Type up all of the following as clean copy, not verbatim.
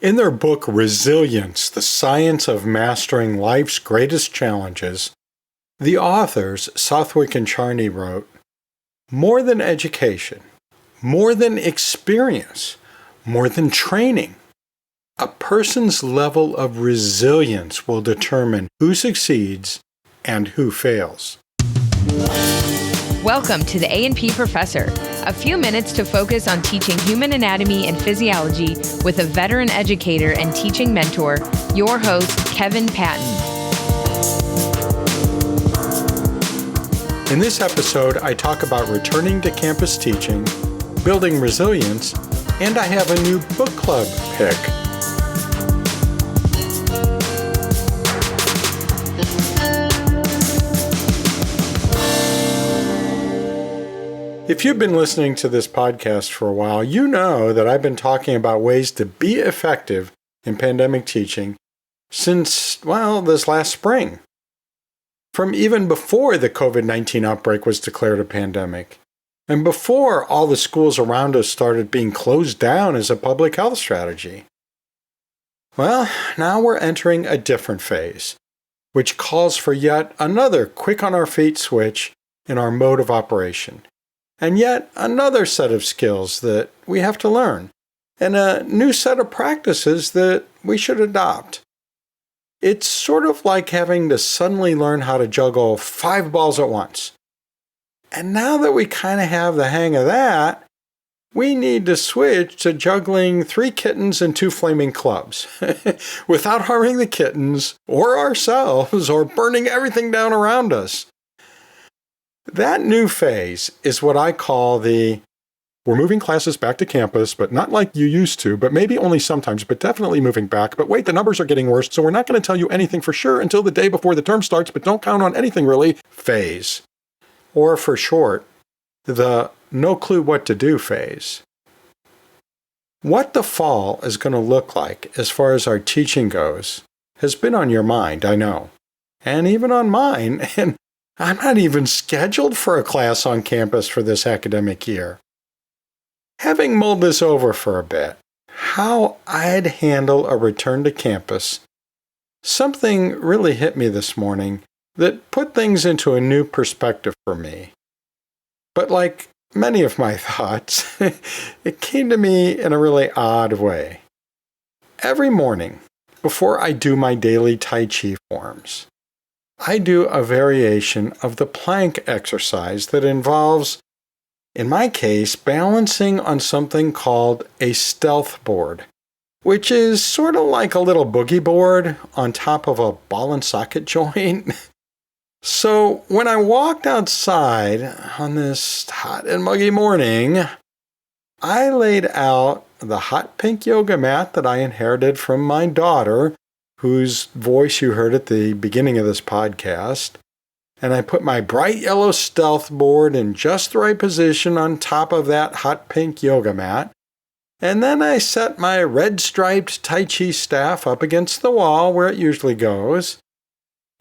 In their book, Resilience, The Science of Mastering Life's Greatest Challenges, the authors, Southwick and Charney, wrote, "More than education, more than experience, more than training, a person's level of resilience will determine who succeeds and who fails." Welcome to the A&P Professor, a few minutes to focus on teaching human anatomy and physiology with a veteran educator and teaching mentor, your host, Kevin Patton. In this episode, I talk about returning to campus teaching, building resilience, and I have a new book club pick. If you've been listening to this podcast for a while, you know that I've been talking about ways to be effective in pandemic teaching since, this last spring. From even before the COVID-19 outbreak was declared a pandemic, and before all the schools around us started being closed down as a public health strategy. Well, now we're entering a different phase, which calls for yet another quick-on-our-feet switch in our mode of operation. And yet another set of skills that we have to learn, and a new set of practices that we should adopt. It's sort of like having to suddenly learn how to juggle 5 balls at once. And now that we kind of have the hang of that, we need to switch to juggling 3 kittens and 2 flaming clubs without harming the kittens or ourselves or burning everything down around us. That new phase is what I call we're moving classes back to campus, but not like you used to, but maybe only sometimes, but definitely moving back. But wait, the numbers are getting worse, so we're not going to tell you anything for sure until the day before the term starts, but don't count on anything really, phase. Or for short, the no clue what to do phase. What the fall is going to look like as far as our teaching goes has been on your mind, I know, and even on mine, and I'm not even scheduled for a class on campus for this academic year. Having mulled this over for a bit, how I'd handle a return to campus, something really hit me this morning that put things into a new perspective for me. But like many of my thoughts, it came to me in a really odd way. Every morning, before I do my daily Tai Chi forms, I do a variation of the plank exercise that involves, in my case, balancing on something called a stealth board, which is sort of like a little boogie board on top of a ball and socket joint. So when I walked outside on this hot and muggy morning, I laid out the hot pink yoga mat that I inherited from my daughter, whose voice you heard at the beginning of this podcast, and I put my bright yellow stealth board in just the right position on top of that hot pink yoga mat, and then I set my red striped Tai Chi staff up against the wall where it usually goes,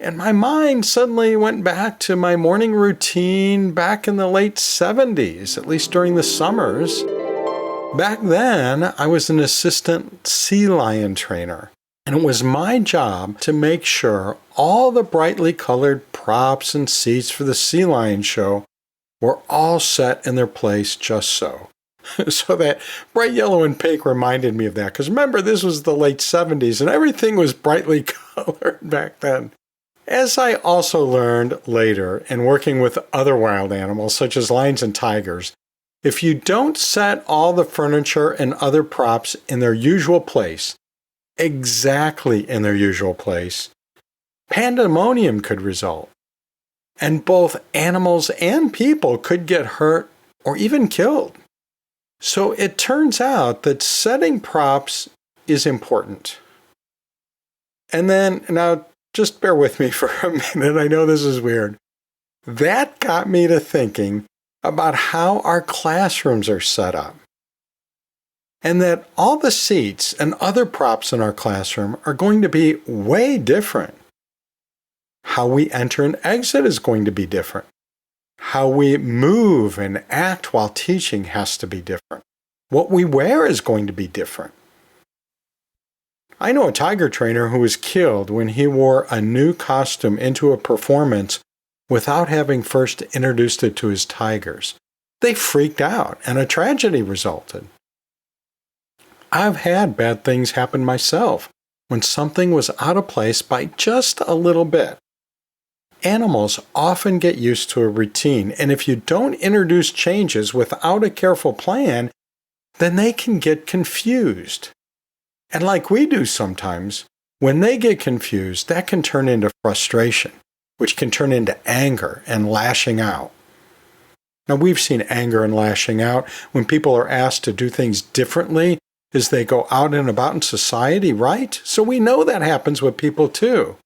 and my mind suddenly went back to my morning routine back in the late 70s, at least during the summers. Back then, I was an assistant sea lion trainer. And it was my job to make sure all the brightly colored props and seats for the sea lion show were all set in their place just so. So that bright yellow and pink reminded me of that. Because remember, this was the late 70s and everything was brightly colored back then. As I also learned later in working with other wild animals, such as lions and tigers, if you don't set all the furniture and other props in their usual place, exactly in their usual place, pandemonium could result. And both animals and people could get hurt or even killed. So it turns out that setting props is important. And then, now just bear with me for a minute, I know this is weird. That got me to thinking about how our classrooms are set up. And that all the seats and other props in our classroom are going to be way different. How we enter and exit is going to be different. How we move and act while teaching has to be different. What we wear is going to be different. I know a tiger trainer who was killed when he wore a new costume into a performance without having first introduced it to his tigers. They freaked out and a tragedy resulted. I've had bad things happen myself when something was out of place by just a little bit. Animals often get used to a routine, and if you don't introduce changes without a careful plan, then they can get confused. And like we do sometimes, when they get confused, that can turn into frustration, which can turn into anger and lashing out. Now, we've seen anger and lashing out when people are asked to do things differently as they go out and about in society, right? So we know that happens with people too.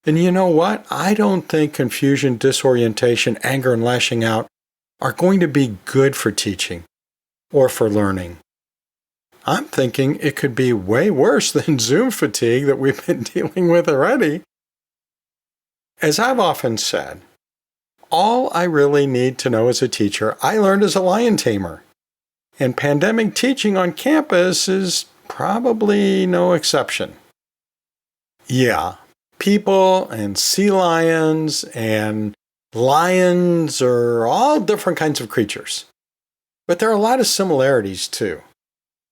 And you know what? I don't think confusion, disorientation, anger, and lashing out are going to be good for teaching or for learning. I'm thinking it could be way worse than Zoom fatigue that we've been dealing with already. As I've often said, all I really need to know as a teacher, I learned as a lion tamer. And pandemic teaching on campus is probably no exception. Yeah, people and sea lions and lions are all different kinds of creatures. But there are a lot of similarities too.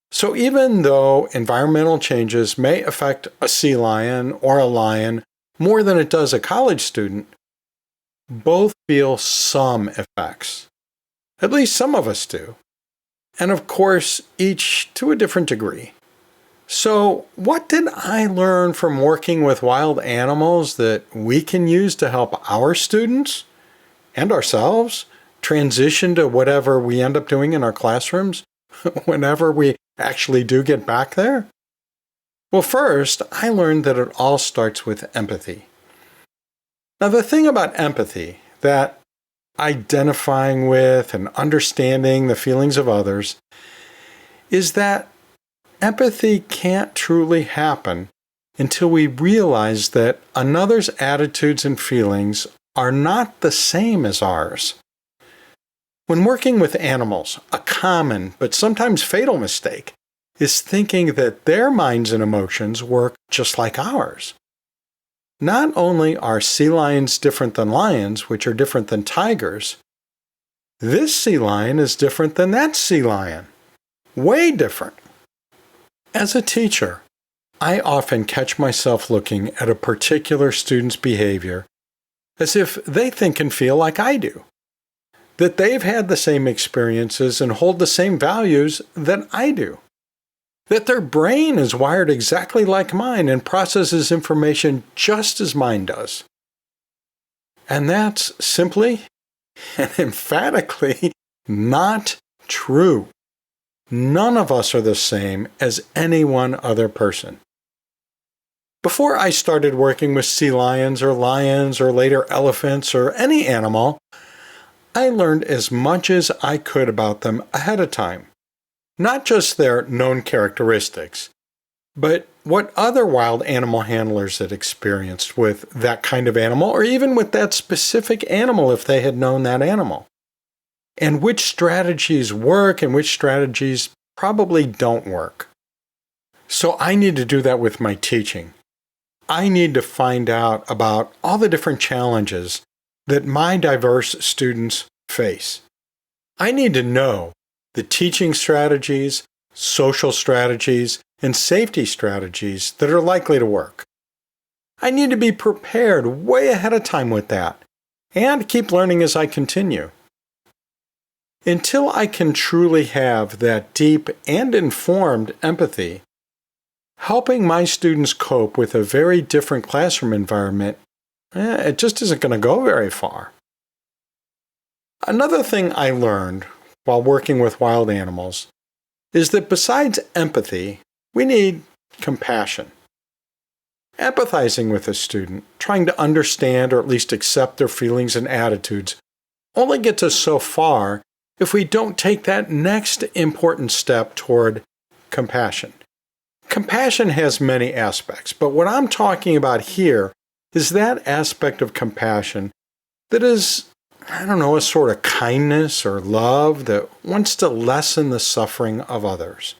So even though environmental changes may affect a sea lion or a lion more than it does a college student, both feel some effects. At least some of us do. And of course, each to a different degree. So what did I learn from working with wild animals that we can use to help our students and ourselves transition to whatever we end up doing in our classrooms whenever we actually do get back there? Well, first, I learned that it all starts with empathy. Now, the thing about empathy, that identifying with and understanding the feelings of others, is that empathy can't truly happen until we realize that another's attitudes and feelings are not the same as ours. When working with animals, a common but sometimes fatal mistake is thinking that their minds and emotions work just like ours. Not only are sea lions different than lions, which are different than tigers, this sea lion is different than that sea lion. Way different. As a teacher, I often catch myself looking at a particular student's behavior as if they think and feel like I do. That they've had the same experiences and hold the same values that I do. That their brain is wired exactly like mine and processes information just as mine does. And that's simply and emphatically not true. None of us are the same as any one other person. Before I started working with sea lions or later elephants or any animal, I learned as much as I could about them ahead of time. Not just their known characteristics, but what other wild animal handlers had experienced with that kind of animal, or even with that specific animal if they had known that animal. And which strategies work and which strategies probably don't work. So I need to do that with my teaching. I need to find out about all the different challenges that my diverse students face. I need to know the teaching strategies, social strategies, and safety strategies that are likely to work. I need to be prepared way ahead of time with that and keep learning as I continue. Until I can truly have that deep and informed empathy, helping my students cope with a very different classroom environment, it just isn't going to go very far. Another thing I learned while working with wild animals is that besides empathy, we need compassion. Empathizing with a student, trying to understand or at least accept their feelings and attitudes, only gets us so far if we don't take that next important step toward compassion. Compassion has many aspects, but what I'm talking about here is that aspect of compassion that is, a sort of kindness or love that wants to lessen the suffering of others.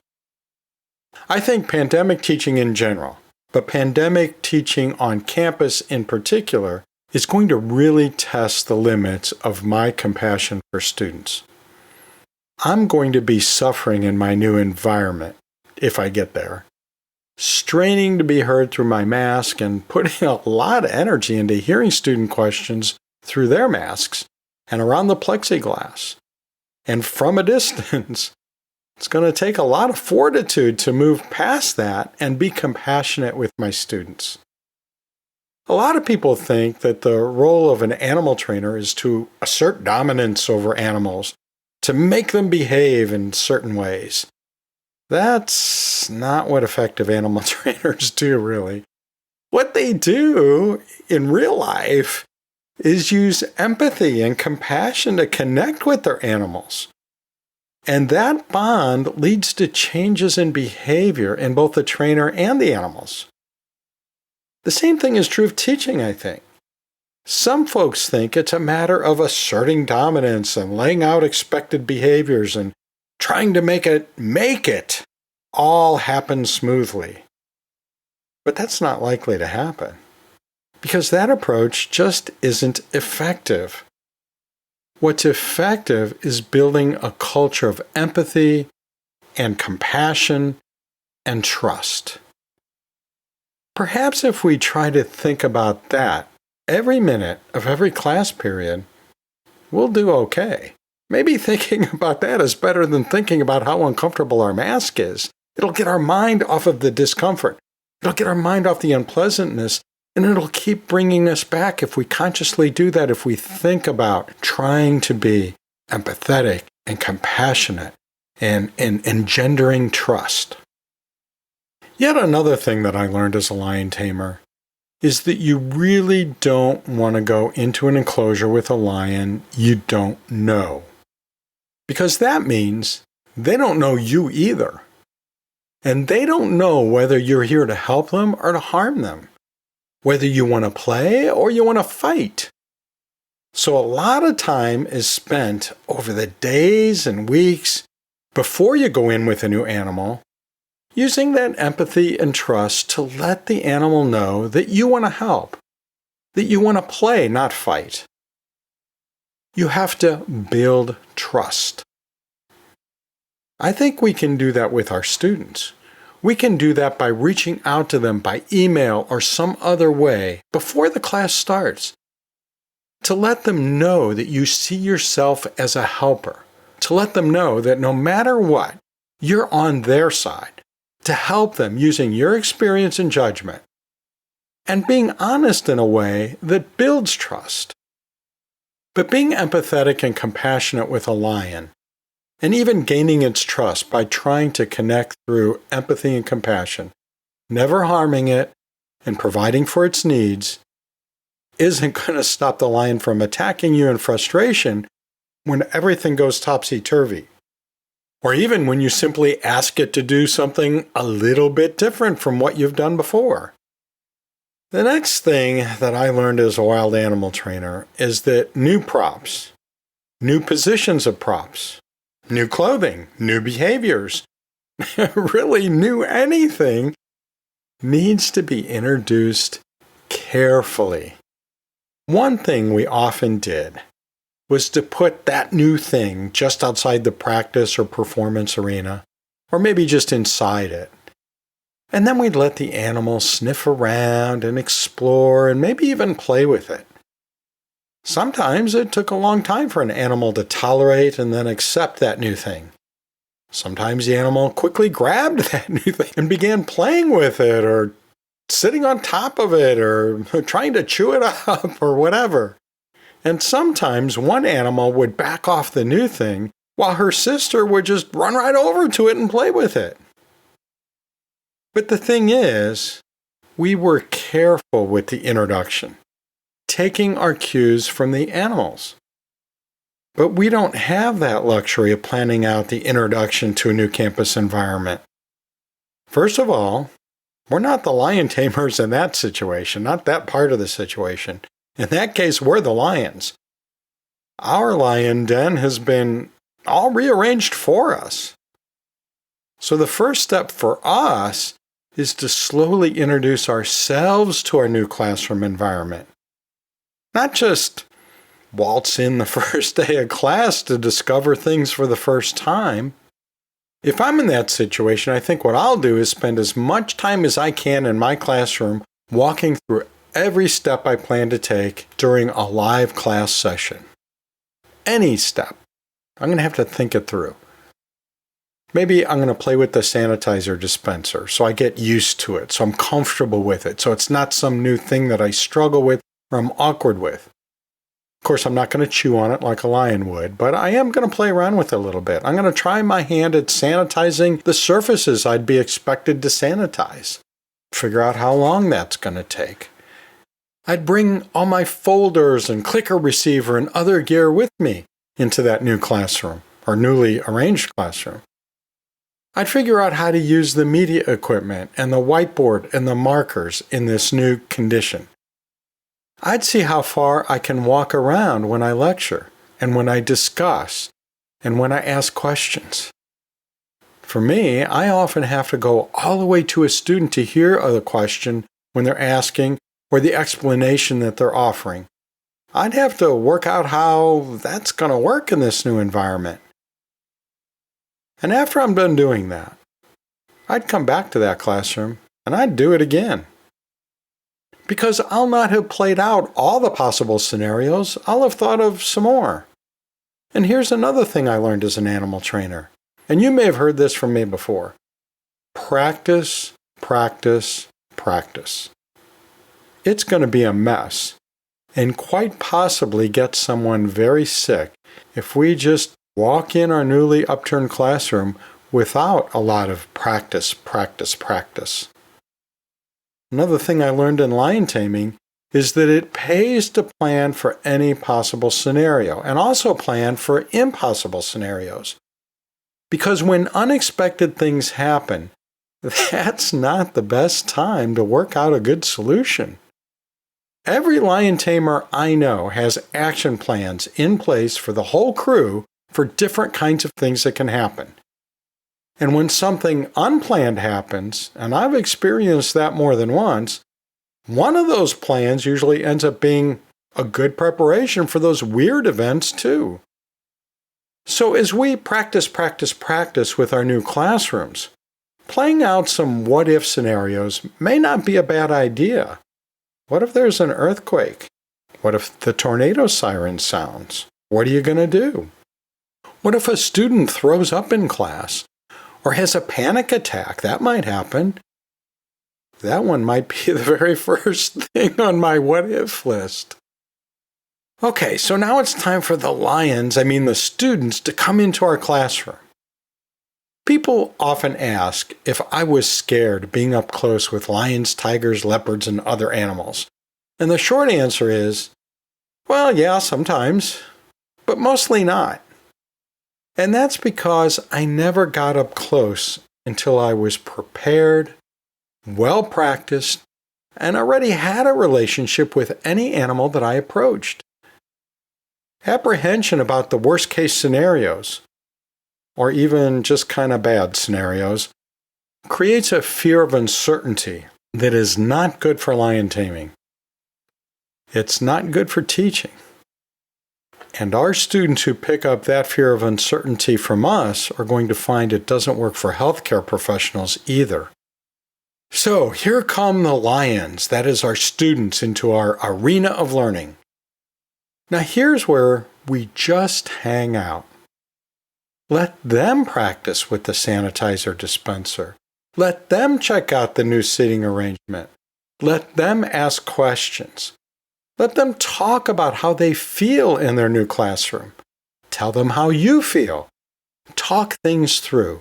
I think pandemic teaching in general, but pandemic teaching on campus in particular, is going to really test the limits of my compassion for students. I'm going to be suffering in my new environment, if I get there, straining to be heard through my mask and putting a lot of energy into hearing student questions through their masks and around the plexiglass. And from a distance, it's going to take a lot of fortitude to move past that and be compassionate with my students. A lot of people think that the role of an animal trainer is to assert dominance over animals, to make them behave in certain ways. That's not what effective animal trainers do, really. What they do in real life is use empathy and compassion to connect with their animals. And that bond leads to changes in behavior in both the trainer and the animals. The same thing is true of teaching, I think. Some folks think it's a matter of asserting dominance and laying out expected behaviors and trying to make it all happen smoothly. But that's not likely to happen, because that approach just isn't effective. What's effective is building a culture of empathy and compassion and trust. Perhaps if we try to think about that every minute of every class period, we'll do okay. Maybe thinking about that is better than thinking about how uncomfortable our mask is. It'll get our mind off of the discomfort. It'll get our mind off the unpleasantness, and it'll keep bringing us back if we consciously do that, if we think about trying to be empathetic and compassionate and engendering trust. Yet another thing that I learned as a lion tamer is that you really don't want to go into an enclosure with a lion you don't know. Because that means they don't know you either. And they don't know whether you're here to help them or to harm them, whether you want to play or you want to fight. So a lot of time is spent over the days and weeks before you go in with a new animal, using that empathy and trust to let the animal know that you want to help, that you want to play, not fight. You have to build trust. I think we can do that with our students. We can do that by reaching out to them by email or some other way before the class starts, to let them know that you see yourself as a helper, to let them know that no matter what, you're on their side, to help them using your experience and judgment, and being honest in a way that builds trust. But being empathetic and compassionate with a lion, and even gaining its trust by trying to connect through empathy and compassion, never harming it and providing for its needs, isn't going to stop the lion from attacking you in frustration when everything goes topsy-turvy. Or even when you simply ask it to do something a little bit different from what you've done before. The next thing that I learned as a wild animal trainer is that new props, new positions of props, new clothing, new behaviors, really new anything, needs to be introduced carefully. One thing we often did was to put that new thing just outside the practice or performance arena, or maybe just inside it. And then we'd let the animal sniff around and explore and maybe even play with it. Sometimes it took a long time for an animal to tolerate and then accept that new thing. Sometimes the animal quickly grabbed that new thing and began playing with it or sitting on top of it or trying to chew it up or whatever. And sometimes one animal would back off the new thing while her sister would just run right over to it and play with it. But the thing is, we were careful with the introduction, taking our cues from the animals. But we don't have that luxury of planning out the introduction to a new campus environment. First of all, we're not the lion tamers in that situation, not that part of the situation. In that case, we're the lions. Our lion den has been all rearranged for us. So the first step for us is to slowly introduce ourselves to our new classroom environment. Not just waltz in the first day of class to discover things for the first time. If I'm in that situation, I think what I'll do is spend as much time as I can in my classroom walking through every step I plan to take during a live class session. Any step. I'm going to have to think it through. Maybe I'm going to play with the sanitizer dispenser so I get used to it, so I'm comfortable with it, so it's not some new thing that I struggle with or I'm awkward with. Of course, I'm not going to chew on it like a lion would, but I am going to play around with it a little bit. I'm going to try my hand at sanitizing the surfaces I'd be expected to sanitize. Figure out how long that's going to take. I'd bring all my folders and clicker receiver and other gear with me into that new classroom or newly arranged classroom. I'd figure out how to use the media equipment and the whiteboard and the markers in this new condition. I'd see how far I can walk around when I lecture and when I discuss and when I ask questions. For me, I often have to go all the way to a student to hear the question when they're asking or the explanation that they're offering. I'd have to work out how that's going to work in this new environment. And after I'm done doing that, I'd come back to that classroom and I'd do it again. Because I'll not have played out all the possible scenarios, I'll have thought of some more. And here's another thing I learned as an animal trainer. And you may have heard this from me before. Practice, practice, practice. It's going to be a mess and quite possibly get someone very sick if we just walk in our newly upturned classroom without a lot of practice, practice, practice. Another thing I learned in lion taming is that it pays to plan for any possible scenario and also plan for impossible scenarios. Because when unexpected things happen, that's not the best time to work out a good solution. Every lion tamer I know has action plans in place for the whole crew for different kinds of things that can happen. And when something unplanned happens, and I've experienced that more than once, one of those plans usually ends up being a good preparation for those weird events too. So as we practice with our new classrooms, playing out some what-if scenarios may not be a bad idea. What if there's an earthquake? What if the tornado siren sounds? What are you going to do? What if a student throws up in class? Or has a panic attack? That might happen. That one might be the very first thing on my what-if list. Okay, so now it's time for the students, to come into our classroom. People often ask if I was scared being up close with lions, tigers, leopards, and other animals. And the short answer is, well, yeah, sometimes, but mostly not. And that's because I never got up close until I was prepared, well-practiced, and already had a relationship with any animal that I approached. Apprehension about the worst-case scenarios, or even just kind of bad scenarios, creates a fear of uncertainty that is not good for lion taming. It's not good for teaching. And our students who pick up that fear of uncertainty from us are going to find it doesn't work for healthcare professionals either. So here come the lions, that is our students, into our arena of learning. Now here's where we just hang out. Let them practice with the sanitizer dispenser. Let them check out the new seating arrangement. Let them ask questions. Let them talk about how they feel in their new classroom. Tell them how you feel. Talk things through.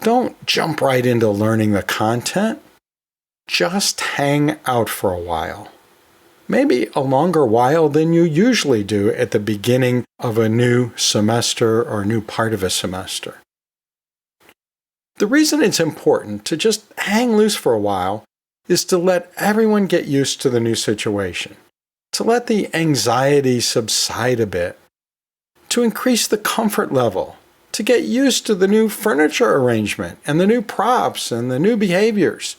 Don't jump right into learning the content. Just hang out for a while. Maybe a longer while than you usually do at the beginning of a new semester or a new part of a semester. The reason it's important to just hang loose for a while is to let everyone get used to the new situation, to let the anxiety subside a bit, to increase the comfort level, to get used to the new furniture arrangement and the new props and the new behaviors.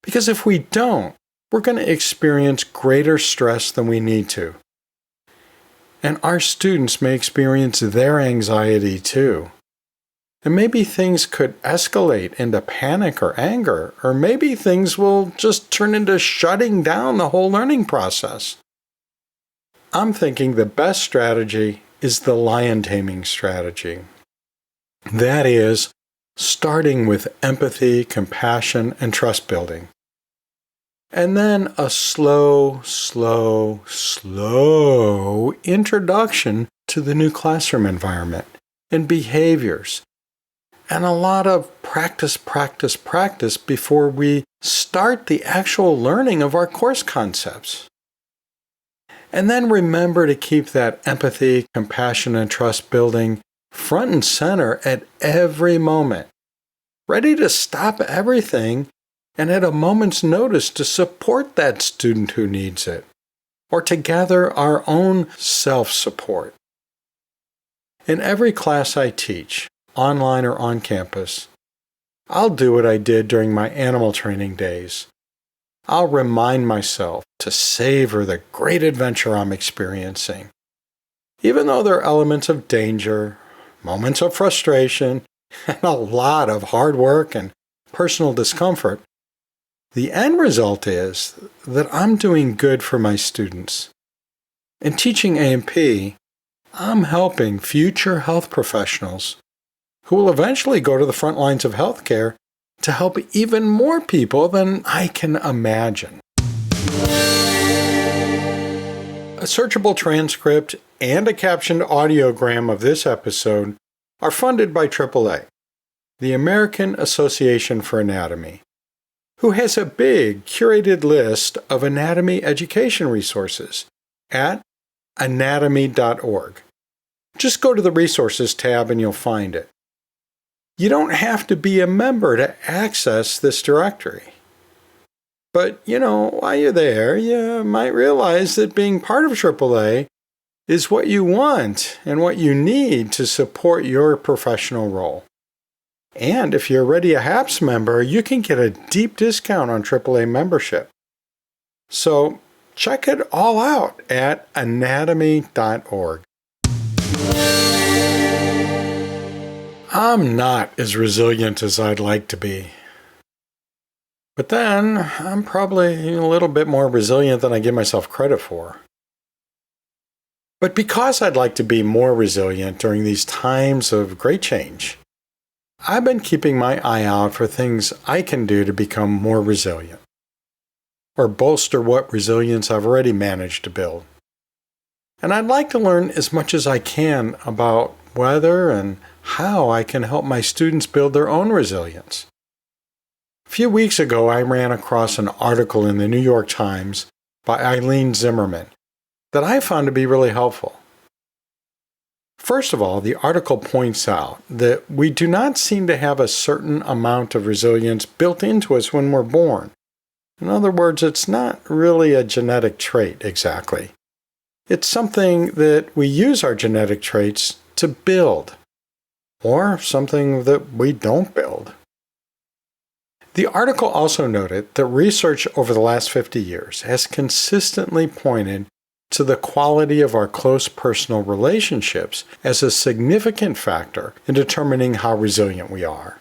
Because if we don't, we're going to experience greater stress than we need to. And our students may experience their anxiety too. And maybe things could escalate into panic or anger, or maybe things will just turn into shutting down the whole learning process. I'm thinking the best strategy is the lion taming strategy. That is, starting with empathy, compassion, and trust building. And then a slow introduction to the new classroom environment and behaviors. And a lot of practice before we start the actual learning of our course concepts. And then remember to keep that empathy, compassion, and trust building front and center at every moment, ready to stop everything and at a moment's notice to support that student who needs it, or to gather our own self-support. In every class I teach, online or on campus, I'll do what I did during my animal training days. I'll remind myself to savor the great adventure I'm experiencing. Even though there are elements of danger, moments of frustration, and a lot of hard work and personal discomfort, the end result is that I'm doing good for my students. In teaching A&P, I'm helping future health professionals who will eventually go to the front lines of healthcare to help even more people than I can imagine. A searchable transcript and a captioned audiogram of this episode are funded by AAA, the American Association for Anatomy, who has a big curated list of anatomy education resources at anatomy.org. Just go to the Resources tab and you'll find it. You don't have to be a member to access this directory. But, while you're there, you might realize that being part of AAA is what you want and what you need to support your professional role. And if you're already a HAPS member, you can get a deep discount on AAA membership. So check it all out at anatomy.org. I'm not as resilient as I'd like to be. But then, I'm probably a little bit more resilient than I give myself credit for. But because I'd like to be more resilient during these times of great change, I've been keeping my eye out for things I can do to become more resilient, or bolster what resilience I've already managed to build. And I'd like to learn as much as I can about whether and how I can help my students build their own resilience. A few weeks ago, I ran across an article in the New York Times by Eileen Zimmerman that I found to be really helpful. First of all, the article points out that we do not seem to have a certain amount of resilience built into us when we're born. In other words, it's not really a genetic trait exactly. It's something that we use our genetic traits to build, or something that we don't build. The article also noted that research over the last 50 years has consistently pointed to the quality of our close personal relationships as a significant factor in determining how resilient we are.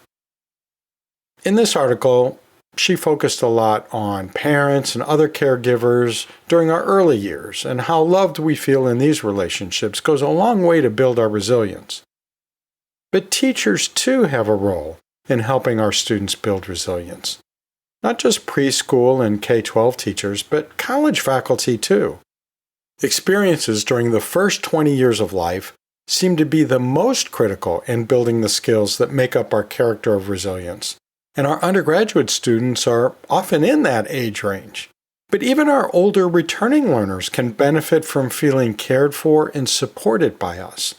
In this article, she focused a lot on parents and other caregivers during our early years and how loved we feel in these relationships goes a long way to build our resilience. But teachers too have a role in helping our students build resilience. Not just preschool and K-12 teachers, but college faculty too. Experiences during the first 20 years of life seem to be the most critical in building the skills that make up our character of resilience. And our undergraduate students are often in that age range. But even our older returning learners can benefit from feeling cared for and supported by us.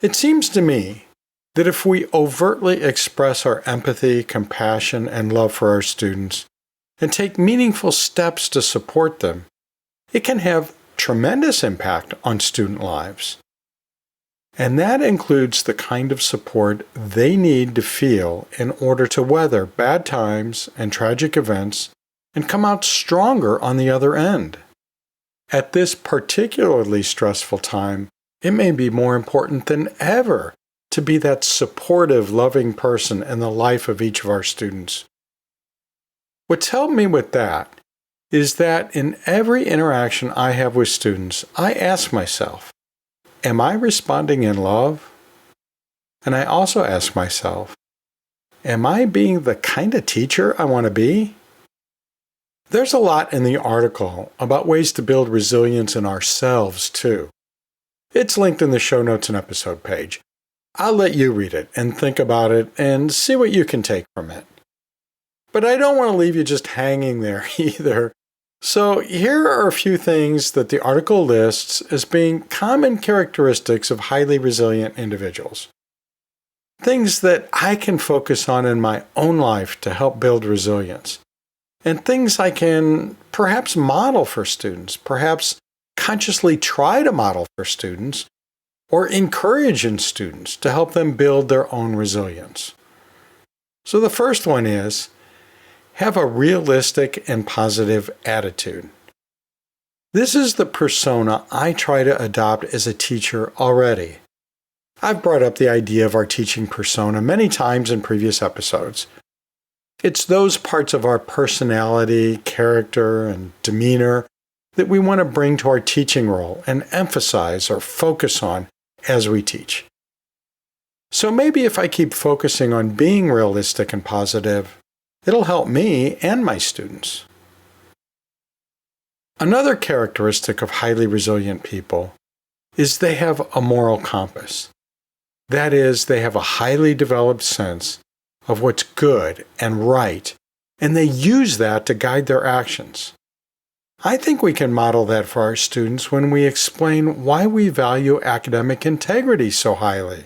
It seems to me that if we overtly express our empathy, compassion, and love for our students, and take meaningful steps to support them, it can have tremendous impact on student lives. And that includes the kind of support they need to feel in order to weather bad times and tragic events and come out stronger on the other end. At this particularly stressful time, it may be more important than ever to be that supportive, loving person in the life of each of our students. What's helped me with that is that in every interaction I have with students, I ask myself, am I responding in love? And I also ask myself, am I being the kind of teacher I want to be? There's a lot in the article about ways to build resilience in ourselves, too. It's linked in the show notes and episode page. I'll let you read it and think about it and see what you can take from it. But I don't want to leave you just hanging there either. So here are a few things that the article lists as being common characteristics of highly resilient individuals. Things that I can focus on in my own life to help build resilience. And things I can perhaps model for students, perhaps consciously try to model for students, or encourage in students to help them build their own resilience. So the first one is, have a realistic and positive attitude. This is the persona I try to adopt as a teacher already. I've brought up the idea of our teaching persona many times in previous episodes. It's those parts of our personality, character, and demeanor that we want to bring to our teaching role and emphasize or focus on as we teach. So maybe if I keep focusing on being realistic and positive, it'll help me and my students. Another characteristic of highly resilient people is they have a moral compass. That is, they have a highly developed sense of what's good and right, and they use that to guide their actions. I think we can model that for our students when we explain why we value academic integrity so highly,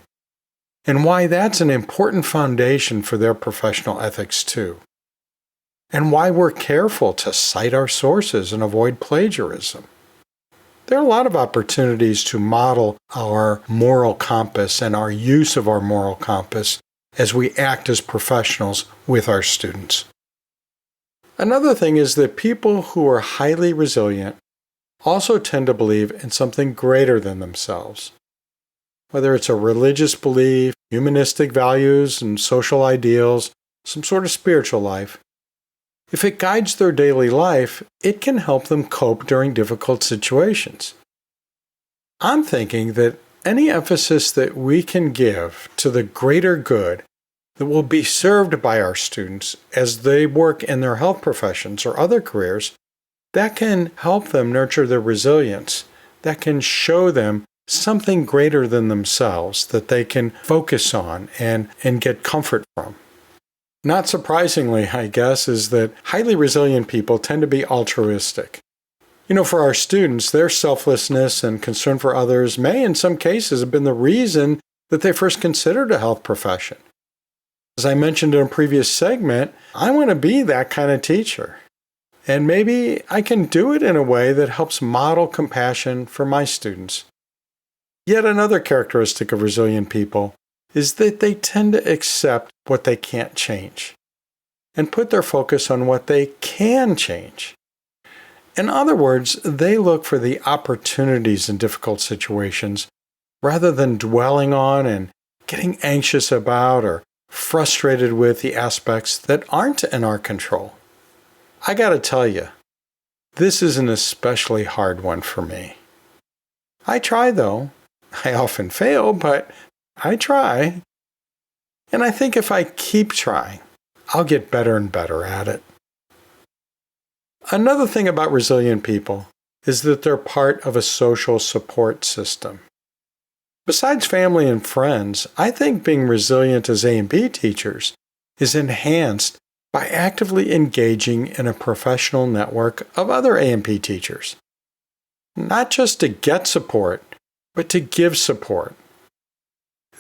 and why that's an important foundation for their professional ethics too, and why we're careful to cite our sources and avoid plagiarism. There are a lot of opportunities to model our moral compass and our use of our moral compass as we act as professionals with our students. Another thing is that people who are highly resilient also tend to believe in something greater than themselves. Whether it's a religious belief, humanistic values and social ideals, some sort of spiritual life, if it guides their daily life, it can help them cope during difficult situations. I'm thinking that any emphasis that we can give to the greater good that will be served by our students as they work in their health professions or other careers, that can help them nurture their resilience, that can show them something greater than themselves that they can focus on and get comfort from. Not surprisingly, I guess, is that highly resilient people tend to be altruistic. For our students, their selflessness and concern for others may, in some cases, have been the reason that they first considered a health profession. As I mentioned in a previous segment, I want to be that kind of teacher. And maybe I can do it in a way that helps model compassion for my students. Yet another characteristic of resilient people is that they tend to accept what they can't change and put their focus on what they can change. In other words, they look for the opportunities in difficult situations rather than dwelling on and getting anxious about or frustrated with the aspects that aren't in our control. I gotta tell you, this is an especially hard one for me. I try though. I often fail, but I try. And I think if I keep trying, I'll get better and better at it. Another thing about resilient people is that they're part of a social support system. Besides family and friends, I think being resilient as A&P teachers is enhanced by actively engaging in a professional network of other A&P teachers. Not just to get support, but to give support.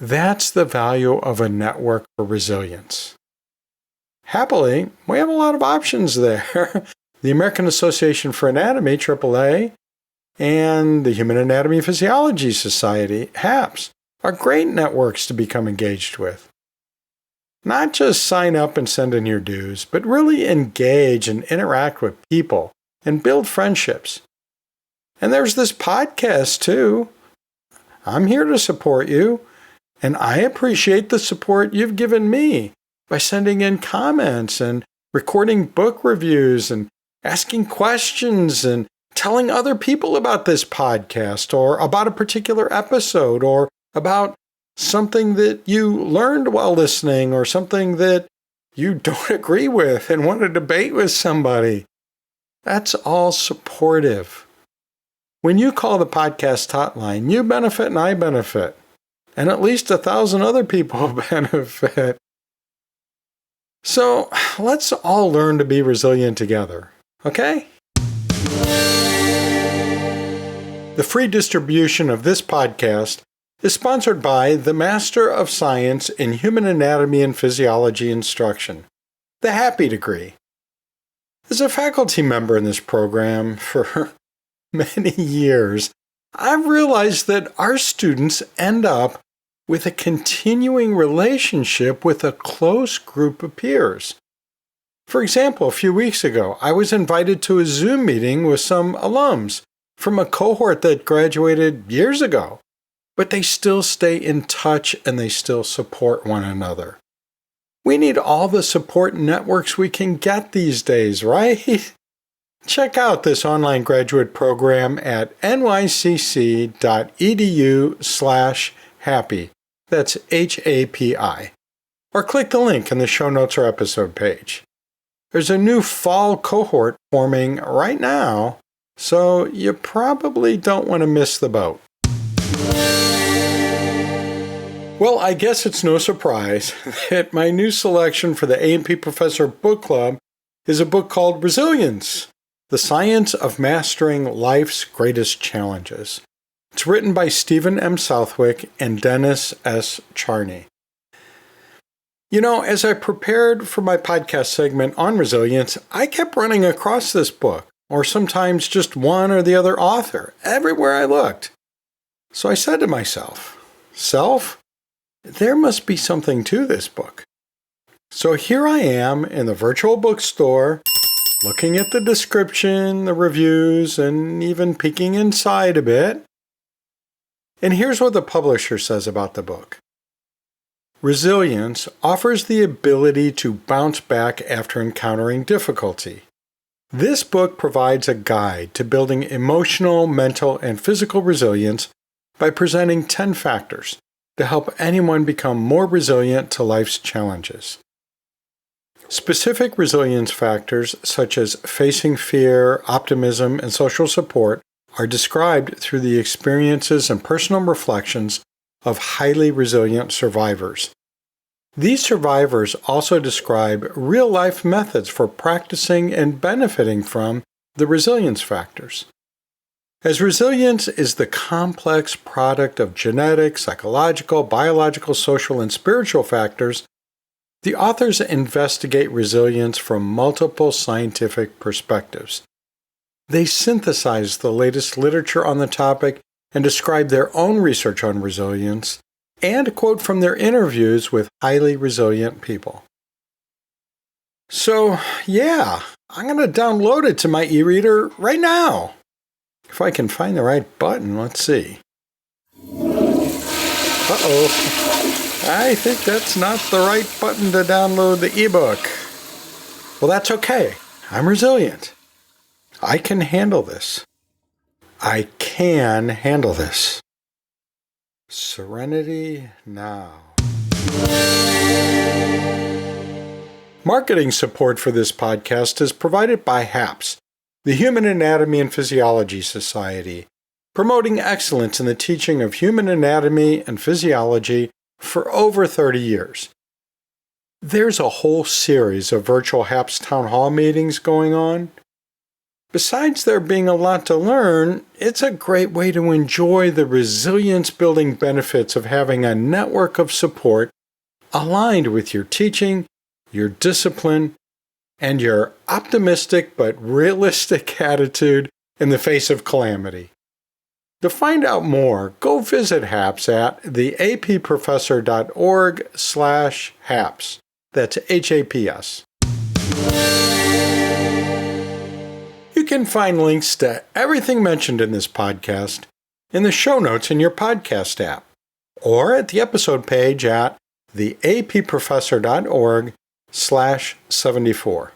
That's the value of a network for resilience. Happily, we have a lot of options there. The American Association for Anatomy, AAA, and the Human Anatomy and Physiology Society, HAPS, are great networks to become engaged with. Not just sign up and send in your dues, but really engage and interact with people and build friendships. And there's this podcast too. I'm here to support you, and I appreciate the support you've given me by sending in comments and recording book reviews and asking questions and telling other people about this podcast or about a particular episode or about something that you learned while listening or something that you don't agree with and want to debate with somebody. That's all supportive. When you call the podcast hotline, you benefit and I benefit. And at least 1,000 other people benefit. So let's all learn to be resilient together, okay? The free distribution of this podcast is sponsored by the Master of Science in Human Anatomy and Physiology Instruction, the HAPI degree. As a faculty member in this program for many years, I've realized that our students end up with a continuing relationship with a close group of peers. For example, a few weeks ago, I was invited to a Zoom meeting with some alums from a cohort that graduated years ago, but they still stay in touch and they still support one another. We need all the support networks we can get these days, right? Check out this online graduate program at nycc.edu/HAPI. That's HAPI. Or click the link in the show notes or episode page. There's a new fall cohort forming right now, so you probably don't want to miss the boat. Well, I guess it's no surprise that my new selection for the A&P Professor Book Club is a book called Resilience: The Science of Mastering Life's Greatest Challenges. It's written by Stephen M. Southwick and Dennis S. Charney. You know, as I prepared for my podcast segment on resilience, I kept running across this book, or sometimes just one or the other author, everywhere I looked. So I said to myself, Self, there must be something to this book. So here I am in the virtual bookstore, looking at the description, the reviews, and even peeking inside a bit. And here's what the publisher says about the book. Resilience offers the ability to bounce back after encountering difficulty. This book provides a guide to building emotional, mental, and physical resilience by presenting 10 factors to help anyone become more resilient to life's challenges. Specific resilience factors such as facing fear, optimism, and social support are described through the experiences and personal reflections of highly resilient survivors. These survivors also describe real-life methods for practicing and benefiting from the resilience factors. As resilience is the complex product of genetic, psychological, biological, social, and spiritual factors, the authors investigate resilience from multiple scientific perspectives. They synthesize the latest literature on the topic and describe their own research on resilience and quote from their interviews with highly resilient people. So, yeah, I'm going to download it to my e-reader right now. If I can find the right button, let's see. Uh-oh. I think that's not the right button to download the ebook. Well, that's okay. I'm resilient. I can handle this. I can handle this. Serenity now. Marketing support for this podcast is provided by HAPS, the Human Anatomy and Physiology Society, promoting excellence in the teaching of human anatomy and physiology for over 30 years. There's a whole series of virtual HAPS town hall meetings going on. Besides there being a lot to learn, it's a great way to enjoy the resilience-building benefits of having a network of support aligned with your teaching, your discipline, and your optimistic but realistic attitude in the face of calamity. To find out more, go visit HAPS at theapprofessor.org/HAPS. That's HAPS. You can find links to everything mentioned in this podcast in the show notes in your podcast app, or at the episode page at theapprofessor.org/74.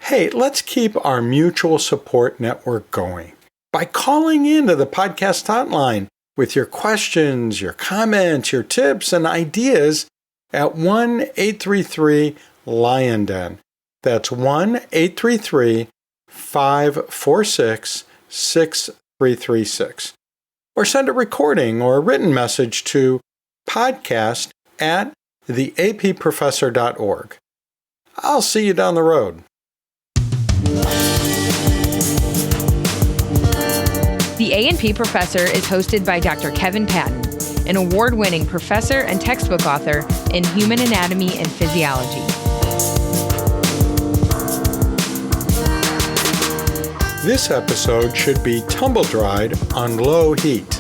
Hey, let's keep our mutual support network going by calling into the podcast hotline with your questions, your comments, your tips, and ideas at 1-833-LION-DEN. That's 1-833-546-6336. Or send a recording or a written message to podcast@theapprofessor.org. I'll see you down the road. The A&P Professor is hosted by Dr. Kevin Patton, an award-winning professor and textbook author in human anatomy and physiology. This episode should be tumble-dried on low heat.